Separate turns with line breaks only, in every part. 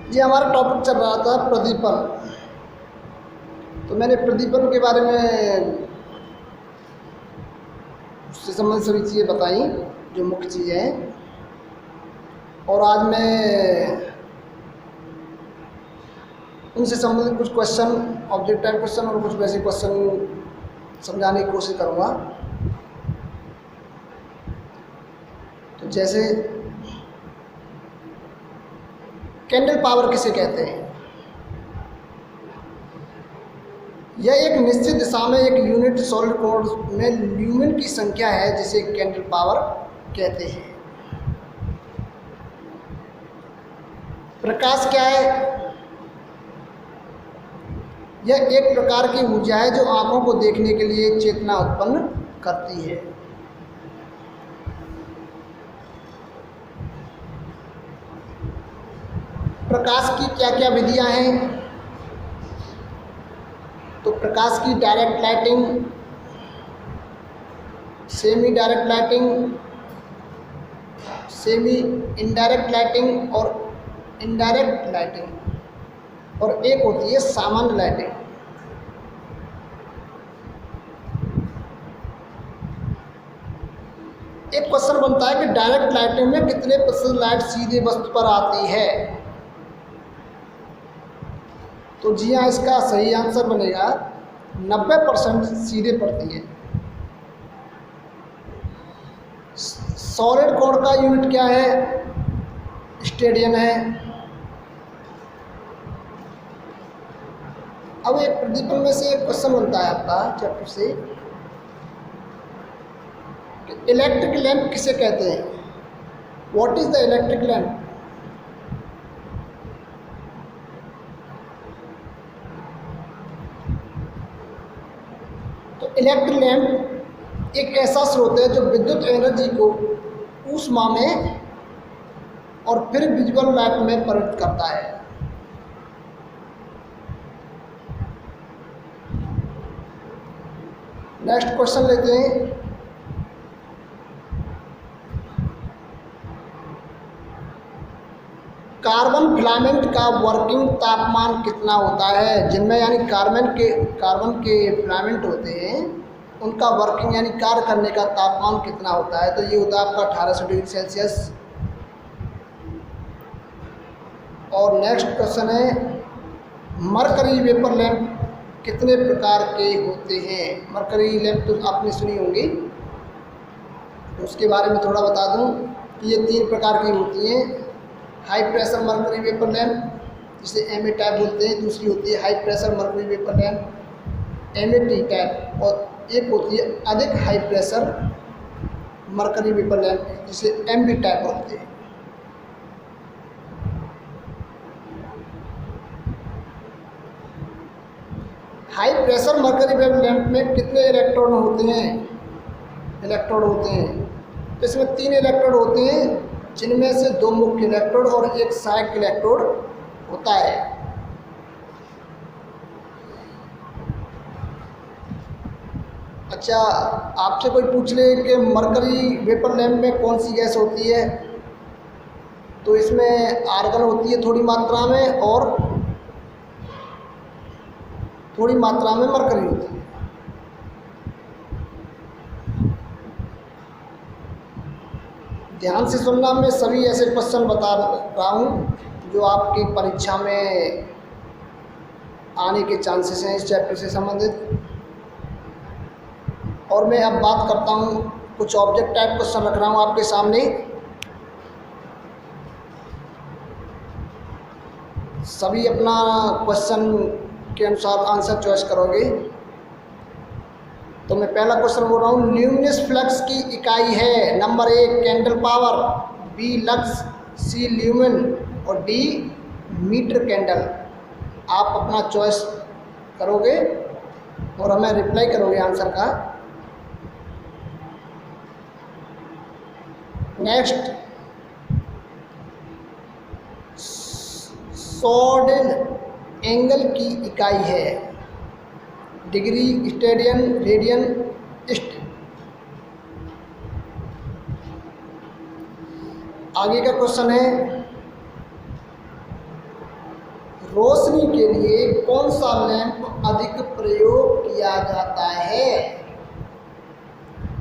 जी हमारा टॉपिक चल रहा था प्रदीपन। तो मैंने प्रदीपन के बारे में उससे संबंधित सभी चीज़ें बताई जो मुख्य चीज़ें हैं। और आज मैं उनसे संबंधित कुछ क्वेश्चन, ऑब्जेक्ट टाइप क्वेश्चन और कुछ वैसे क्वेश्चन समझाने की कोशिश करूँगा। तो जैसे कैंडल पावर किसे कहते हैं? यह एक निश्चित दिशा में एक यूनिट सॉलिड कोण में ल्यूमेन की संख्या है जिसे कैंडल पावर कहते हैं। प्रकाश क्या है? यह एक प्रकार की ऊर्जा है जो आंखों को देखने के लिए चेतना उत्पन्न करती है। प्रकाश की क्या क्या विधियां हैं? तो प्रकाश की direct lighting, semi direct lighting, semi indirect lighting और इनडायरेक्ट लाइटिंग, और एक होती है सामान्य लाइटिंग। एक क्वेश्चन बनता है कि डायरेक्ट लाइटिंग में कितने प्रतिशत लाइट सीधे वस्तु पर आती है? तो जी हाँ, इसका सही आंसर बनेगा 90% सीधे पड़ती है। सॉलिड कोण का यूनिट क्या है? स्टेडियन है। अब एक प्रदीपन में से एक क्वेश्चन बनता है आपका चैप्टर से, इलेक्ट्रिक लैंप किसे कहते हैं? What is the electric lamp? तो इलेक्ट्रिक लैंप एक ऐसा स्रोत है जो विद्युत एनर्जी को ऊष्मा में और फिर विजुअल लाइट में परिवर्तित करता है। नेक्स्ट क्वेश्चन लेते हैं। कार्बन फिलामेंट का वर्किंग तापमान कितना होता है? जिनमें यानी कार्बन के फिलामेंट होते हैं उनका वर्किंग यानी कार्य करने का तापमान कितना होता है? तो ये होता है आपका 1800 डिग्री सेल्सियस। और नेक्स्ट क्वेश्चन है, मरकरी वेपर लैंप कितने प्रकार के होते हैं? मरकरी लैंप तो आपने सुनी होंगी, तो उसके बारे में थोड़ा बता दूं कि ये 3 प्रकार की होती हैं। High pressure mercury vapour lamp जिसे एमए टाइप बोलते हैं, दूसरी होती है high pressure mercury vapour lamp MAT type, और एक होती है अधिक high pressure mercury vapour lamp जिसे एमबी टाइप बोलते हैं। High pressure mercury vapour lamp में कितने इलेक्ट्रॉन होते हैं? तो इसमें 3 इलेक्ट्रोड होते हैं, जिनमें से 2 मुख्य इलेक्ट्रोड और 1 सहायक इलेक्ट्रोड होता है। अच्छा, आपसे कोई पूछ ले कि मरकरी वेपर लैंप में कौन सी गैस होती है? तो इसमें आर्गन होती है थोड़ी मात्रा में और थोड़ी मात्रा में मरकरी होती है। ध्यान से सुनना, मैं सभी ऐसे क्वेश्चन बता रहा हूँ जो आपकी परीक्षा में आने के चांसेस हैं इस चैप्टर से संबंधित। और मैं अब बात करता हूँ, कुछ ऑब्जेक्ट टाइप क्वेश्चन रख रहा हूँ आपके सामने। सभी अपना क्वेश्चन के अनुसार आंसर चॉइस करोगे। तो मैं पहला क्वेश्चन बोल रहा हूँ, ल्यूमिनस फ्लक्स की इकाई है। Number 1 candle power, b lux, c lumen और डी मीटर कैंडल। आप अपना चॉइस करोगे और हमें रिप्लाई करोगे आंसर का। नेक्स्ट, सॉर्डेल एंगल की इकाई है। डिग्री, स्टेडियन, रेडियन, ईस्ट। आगे का क्वेश्चन है, रोशनी के लिए कौन सा लैंप अधिक प्रयोग किया जाता है?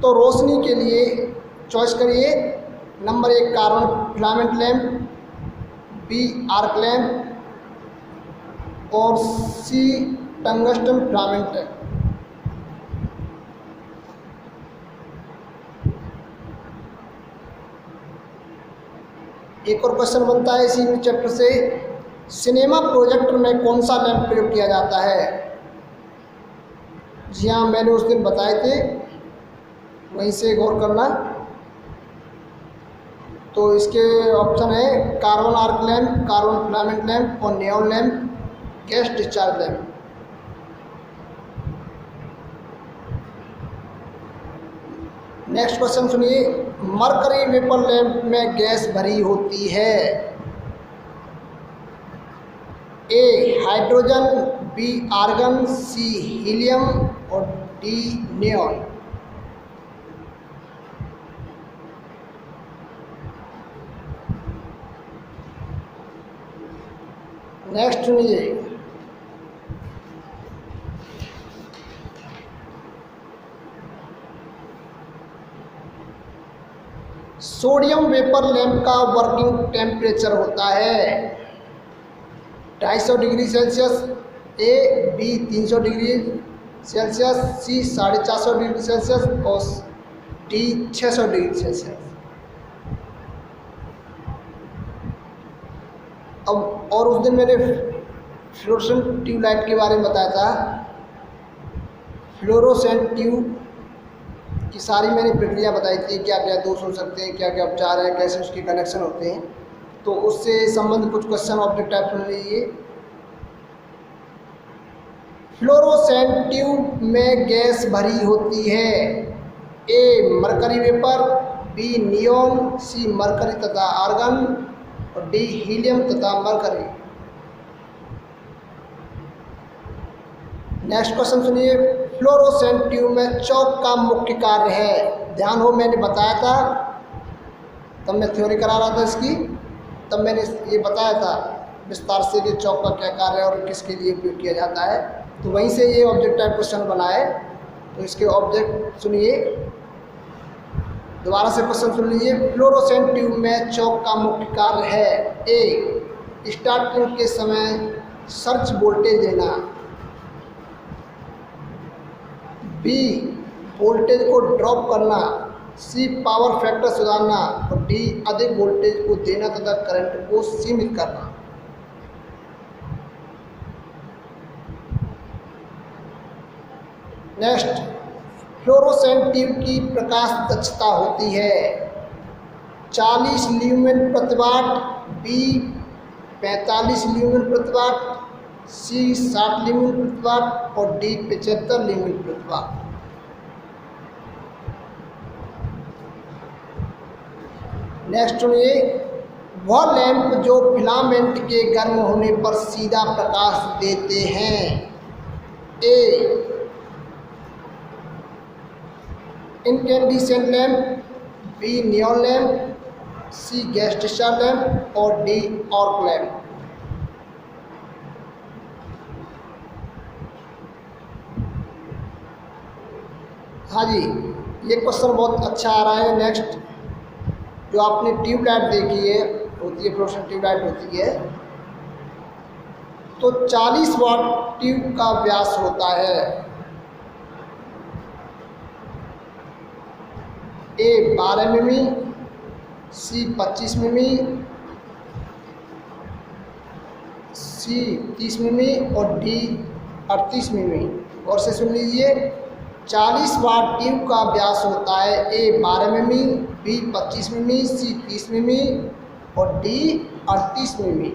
तो रोशनी के लिए चॉइस करिए। Number 1 carbon filament lamp, B arc lamp और सी टंगस्टन फिलामेंट लैंप। एक और क्वेश्चन बनता है इसी चैप्टर से, सिनेमा प्रोजेक्टर में कौन सा लैंप प्रयोग किया जाता है? जी हाँ, मैंने उस दिन बताए थे, वहीं से गौर करना। तो इसके ऑप्शन है carbon arc lamp, carbon filament lamp और neon lamp, gas discharge lamp. Next question सुनिए, मरकरी वेपर लैंप में गैस भरी होती है? A hydrogen, b argon, c helium और डी नियॉन। नेक्स्ट सुनिए, सोडियम वेपर लैंप का वर्किंग टेम्परेचर होता है 250 degree Celsius, a b 300 degree Celsius, c 450 degree Celsius और डी 600 डिग्री सेल्सियस। अब और उस दिन मैंने फ्लोरोसेंट ट्यूबलाइट के बारे में बताया था। फ्लोरोसेंट ट्यूब की सारी मैंने प्रक्रिया बताई थी, क्या क्या दोष हो सकते हैं, क्या क्या उपचार हैं, कैसे उसके कनेक्शन होते हैं। तो उससे संबंधित कुछ क्वेश्चन ऑब्जेक्ट टाइप सुन लीजिए। फ्लोरोसेंट ट्यूब में गैस भरी होती है? ए mercury vapour, B neon, C Mercury तथा आर्गन और डी हीलियम तथा मरकरी। नेक्स्ट क्वेश्चन सुनिए, फ्लोरोसेंट ट्यूब में चौक का मुख्य कार्य है? ध्यान हो, मैंने बताया था, तब मैं थ्योरी करा रहा था इसकी, तब मैंने ये बताया था विस्तार से कि चौक का क्या कार्य है और किसके लिए उपयोग किया जाता है। तो वहीं से ये ऑब्जेक्ट टाइप क्वेश्चन बना है। तो इसके ऑब्जेक्ट सुनिए, दोबारा से क्वेश्चन सुन लीजिए। फ्लोरोसेंट ट्यूब में चौक का मुख्य कार्य है? ए स्टार्टिंग के समय सर्च वोल्टेज देना, बी वोल्टेज को ड्रॉप करना, सी पावर फैक्टर सुधारना और डी अधिक वोल्टेज को देना तथा करंट को सीमित करना। नेक्स्ट, फ्लोरोसेंट ट्यूब की प्रकाश दक्षता होती है 40 ल्यूमेन प्रति वाट, बी 45 ल्यूमेन प्रति वाट, सी 60 ल्यूमेन प्रति वाट और डी 75 ल्यूमेन प्रति वाट। नेक्स्ट सुनिए, वह लैंप जो फिलामेंट के गर्म होने पर सीधा प्रकाश देते हैं? A incandescent lamp, b neon lamp, c gas discharge lamp और डी आर्क लैंप। हाँ जी, ये क्वेश्चन बहुत अच्छा आ रहा है। नेक्स्ट, जो आपने ट्यूबलाइट देखी है, होती है फ्लोरोसेंट ट्यूबलाइट होती है, तो 40 वाट ट्यूब का व्यास होता है। ए 12 मिमी, सी 25 मिमी, सी 30 मिमी और डी 38 मिमी। और से सुन लीजिए, 40 वाट ट्यूब का व्यास होता है ए 12 मिमी, बी 25 मिमी, सी 30 मिमी और डी 38 मिमी,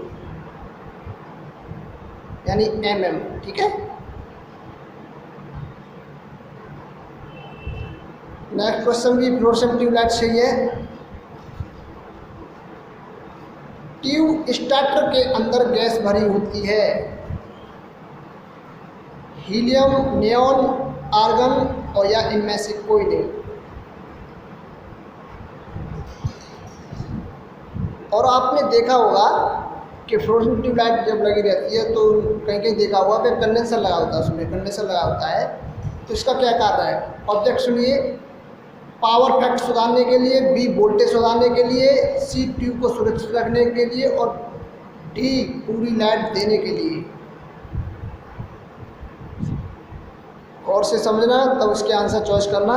यानी mm। ठीक है। नेक्स्ट क्वेश्चन भी फ्लोरोसेंट ट्यूबलाइट से ही है। ट्यूब स्टार्टर के अंदर गैस भरी होती है? हीलियम, नियॉन, आर्गन और या इनमें से कोई नहीं। और आपने देखा होगा कि फ्लोरेसेंट ट्यूबलाइट जब लगी रहती है तो कहीं कहीं देखा हुआ कि कंडेंसर लगा होता है, उसमें कंडेंसर लगा होता है। तो इसका क्या कार्य है? ऑब्जेक्ट सुनिए, पावर फैक्टर सुधारने के लिए, बी वोल्टेज सुधारने के लिए, सी ट्यूब को सुरक्षित रखने के लिए और डी पूरी लाइट देने के लिए। और से समझना तब इसके आंसर चॉइस करना।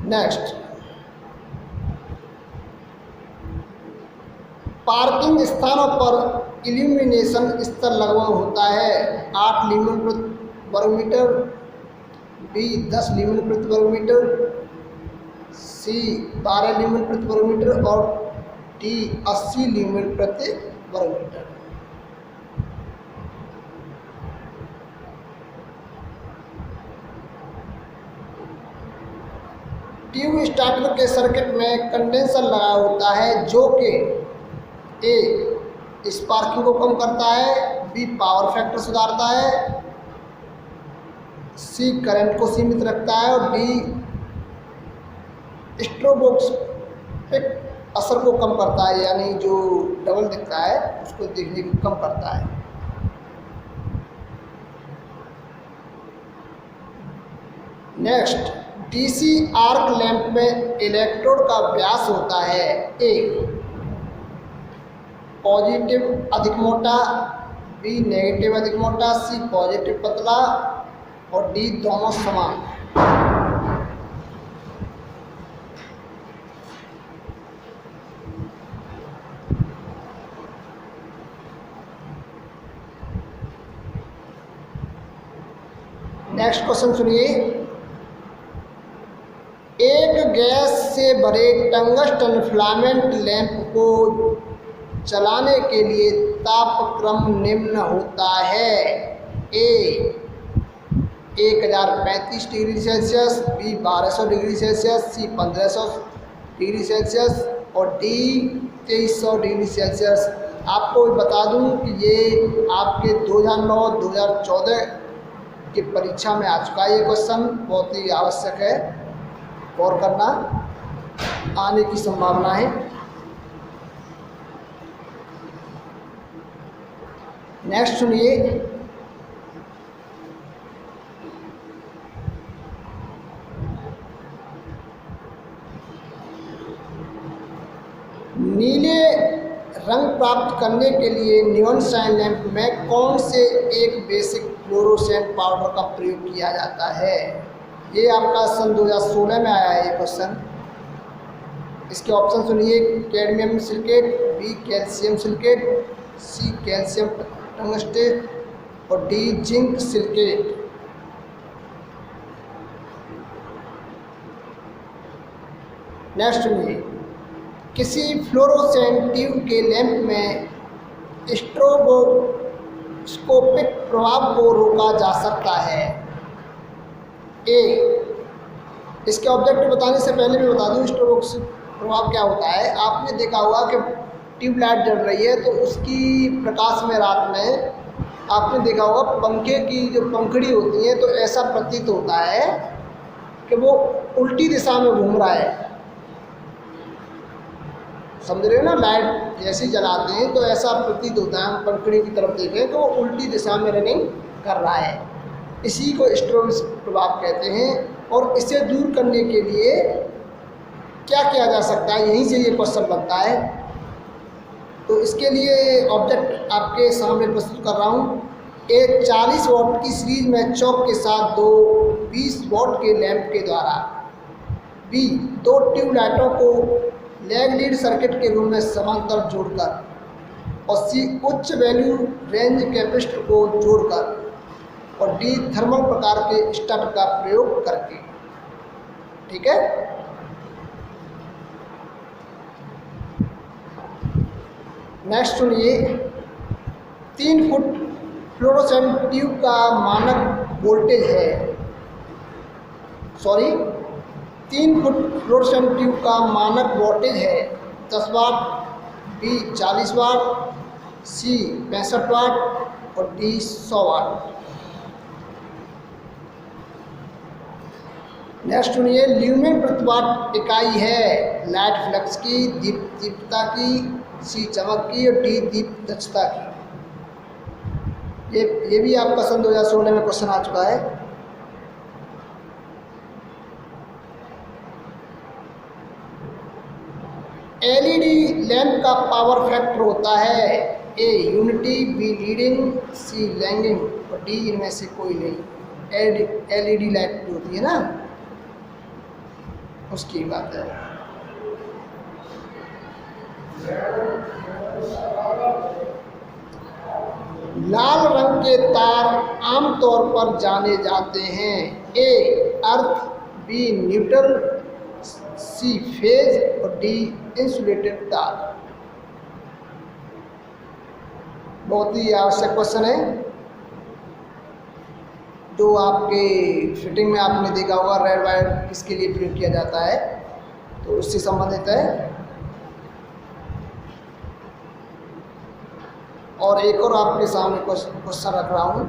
नेक्स्ट, पार्किंग स्थानों पर इल्यूमिनेशन स्तर लगभग होता है 8 ल्यूमेन प्रति वर्ग मीटर, बी 10 ल्यूमेन प्रति वर्ग मीटर, सी 12 ल्यूमेन प्रति वर्ग मीटर और डी 80 ल्यूमेन प्रति वर्ग मीटर। ट्यूब स्टार्टर के सर्किट में कंडेंसर लगा होता है जो कि ए स्पार्किंग को कम करता है, बी पावर फैक्टर सुधारता है, सी करंट को सीमित रखता है और डी स्ट्रोबोस्कोपिक असर को कम करता है, यानी जो डबल दिखता है उसको देखने को कम करता है। नेक्स्ट, डीसी आर्क लैंप में इलेक्ट्रोड का व्यास होता है ए पॉजिटिव अधिक मोटा, बी नेगेटिव अधिक मोटा, सी पॉजिटिव पतला और डी दोनों समान। नेक्स्ट क्वेश्चन सुनिए, एक गैस से भरे टंगस्टन फिलामेंट लैंप को चलाने के लिए तापक्रम निम्न होता है a 1035 degree Celsius, b 1200 degree Celsius, c 1500 degree Celsius और डी 2300 डिग्री सेल्सियस। आपको बता दूं कि ये आपके 2009-2014 की परीक्षा में आ चुका है। ये क्वेश्चन बहुत ही आवश्यक है, गौर करना, आने की संभावना है। नेक्स्ट सुनिए, नीले रंग प्राप्त करने के लिए नियॉन साइन लैंप में कौन से एक बेसिक फ्लोरोसेंट पाउडर का प्रयोग किया जाता है? ये आपका सन 2016 में आया है ये क्वेश्चन। इसके ऑप्शन सुनिए, cadmium silicate, B calcium silicate, C calcium tungstate और डी जिंक सिलिकेट। नेक्स्ट सुनिए, किसी फ्लोरोसेंट ट्यूब के लैंप में स्ट्रोबोस्कोपिक प्रभाव को रोका जा सकता है ए। इसके ऑब्जेक्ट बताने से पहले मैं बता दूं स्ट्रोबोस्कोपिक प्रभाव क्या होता है। आपने देखा होगा कि ट्यूबलाइट जल रही है तो उसकी प्रकाश में रात में आपने देखा होगा पंखे की जो पंखड़ी होती है तो ऐसा प्रतीत होता है कि वो उल्टी दिशा में घूम रहा है। समझ रहे हो ना, लाइट जैसे जलाते हैं तो ऐसा प्रतीत होता है, हम पंखड़ी की तरफ देखें तो वो उल्टी दिशा में रनिंग कर रहा है। इसी को स्ट्रोबोस्कोपिक प्रभाव कहते हैं। और इसे दूर करने के लिए क्या किया जा सकता है, यहीं से ये क्वेश्चन बनता है। तो इसके लिए ऑब्जेक्ट आपके सामने प्रस्तुत कर रहा हूँ। एक 40 वॉट की सीरीज में चौक के साथ दो 20 वॉट के लैंप के द्वारा, बी 2 ट्यूबलाइटों को लैग लीड सर्किट के रूप में समांतर जोड़कर और सी उच्च वैल्यू रेंज कैपेसिटर को जोड़कर और डी थर्मल प्रकार के स्टड का प्रयोग करके। ठीक है, नेक्स्ट सुनिए, 3 फुट फ्लोरोसेंट ट्यूब का मानक वोल्टेज है, 3 फुट फ्लोरोसेंट ट्यूब का मानक वोल्टेज है 10 वाट, बी 40 वाट, सी 65 वाट और डी 100 वाट। नेक्स्ट सुनिए, ल्यूमेन प्रतिपाद इकाई है लाइट फ्लक्स की, दीप्तता की, सी चमक की और डी दीप दक्षता की। ये भी आपका सन 2016 में क्वेश्चन आ चुका है। एलईडी लैंप का पावर फैक्टर होता है A unity, B leading, C lagging और डी इनमें से कोई नहीं। एलईडी लाइट जो होती है ना उसकी बात है। लाल रंग के तार आमतौर पर जाने जाते हैं ए अर्थ, बी न्यूट्रल, सी फेज और डी इंसुलेटेड तार। बहुत ही आवश्यक क्वेश्चन है जो आपके फिटिंग में आपने देखा होगा। रेड वायर किसके लिए प्रयोग किया जाता है तो उससे संबंधित है। और एक और आपके सामने क्वेश्चन रख रहा हूँ।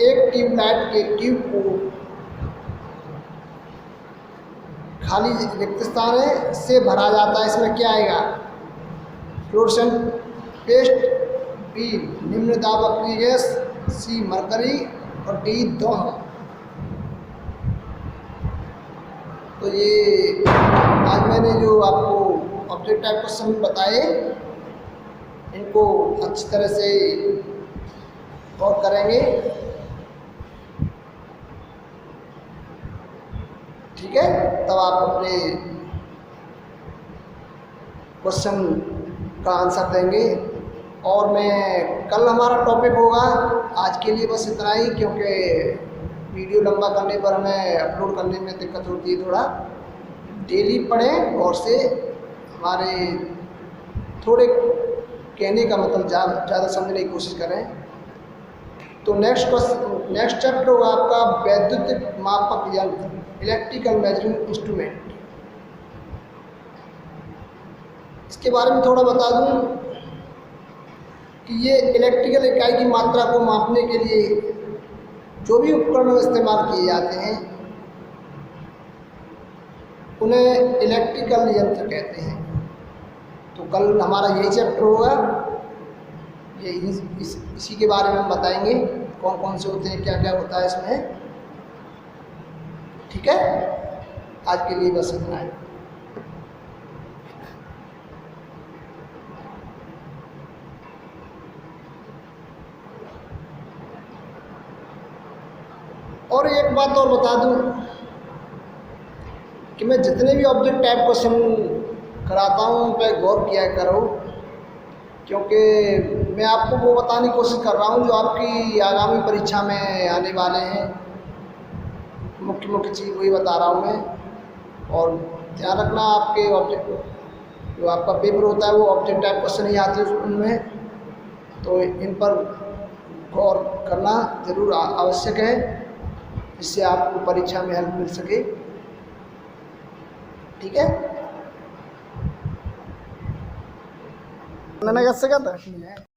एक ट्यूबलाइट के ट्यूब को खाली रिक्त स्थान है से भरा जाता है, इसमें क्या आएगा? फ्लोरेसेंट पेस्ट, बी निम्न दाब अपनी गैस, सी मरकरी और डी दोनों। तो ये आज मैंने जो आपको ऑब्जेक्ट टाइप क्वेश्चन बताए इनको अच्छी तरह से गौर करेंगे, ठीक है? तब आप अपने क्वेश्चन का आंसर देंगे। और मैं कल हमारा टॉपिक होगा, आज के लिए बस इतना ही, क्योंकि वीडियो लंबा करने पर हमें अपलोड करने में दिक्कत होती है थोड़ा। डेली पढ़ें और से हमारे थोड़े कहने का मतलब ज़्यादा समझने की कोशिश करें। तो नेक्स्ट चैप्टर होगा आपका वैद्युतिक मापक यंत्र, इलेक्ट्रिकल मेजरिंग इंस्ट्रूमेंट। इसके बारे में थोड़ा बता दूं कि ये इलेक्ट्रिकल इकाई की मात्रा को मापने के लिए जो भी उपकरण इस्तेमाल किए जाते हैं उन्हें इलेक्ट्रिकल यंत्र कहते हैं। तो कल हमारा यही चैप्टर होगा, ये इसी के बारे में हम बताएंगे कौन कौन से होते हैं, क्या क्या होता है इसमें, ठीक है? आज के लिए बस इतना है। और एक बात और बता दूं कि मैं जितने भी ऑब्जेक्ट टाइप क्वेश्चन कराता हूँ उन पर गौर किया करो, क्योंकि मैं आपको वो बताने की कोशिश कर रहा हूँ जो आपकी आगामी परीक्षा में आने वाले हैं। मुख्य चीज़ वही बता रहा हूँ मैं। और ध्यान रखना, आपके ऑब्जेक्ट जो आपका पेपर होता है वो ऑब्जेक्ट टाइप क्वेश्चन ही आते हैं उनमें, तो इन पर गौर करना ज़रूर आवश्यक है, जिससे आपको परीक्षा में हेल्प मिल सके, ठीक है?
ನನಗೆ